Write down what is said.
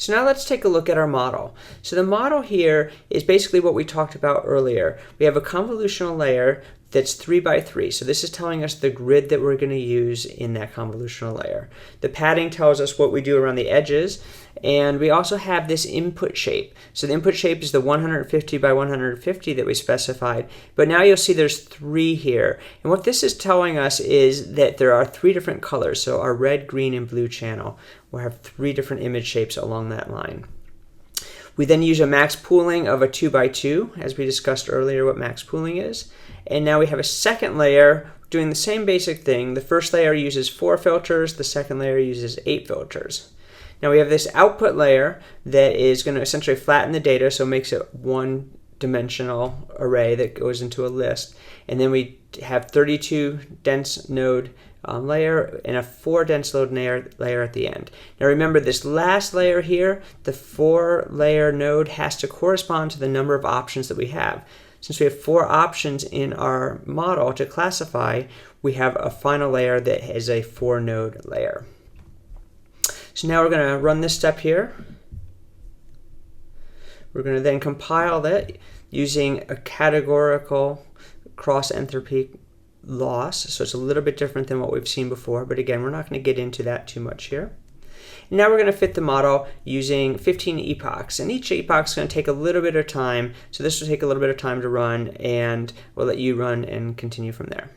So now let's take a look at our model. So the model here is basically what we talked about earlier. We have a convolutional layer that's 3 by 3. So this is telling us the grid that we're going to use in that convolutional layer. The padding tells us what we do around the edges, and we also have this input shape. So the input shape is the 150 by 150 that we specified, but now you'll see there's 3 here. And what this is telling us is that there are 3 different colors. So our red, green, and blue channel will have 3 different image shapes along that line. We then use a max pooling of a 2 by 2, as we discussed earlier what max pooling is. And now we have a second layer doing the same basic thing. The first layer uses 4 filters, the second layer uses 8 filters. Now we have this output layer that is going to essentially flatten the data, so it makes it one-dimensional array that goes into a list. And then we have 32 dense node layer and a 4 dense node layer at the end. Now remember, this last layer here, the 4-layer node, has to correspond to the number of options that we have. Since we have 4 options in our model to classify, we have a final layer that is a 4-node layer. So now we're going to run this step here. We're going to then compile that using a categorical cross-entropy loss. So it's a little bit different than what we've seen before, but again, we're not going to get into that too much here. And now we're going to fit the model using 15 epochs, and each epoch is going to take a little bit of time, so this will take a little bit of time to run, and we'll let you run and continue from there.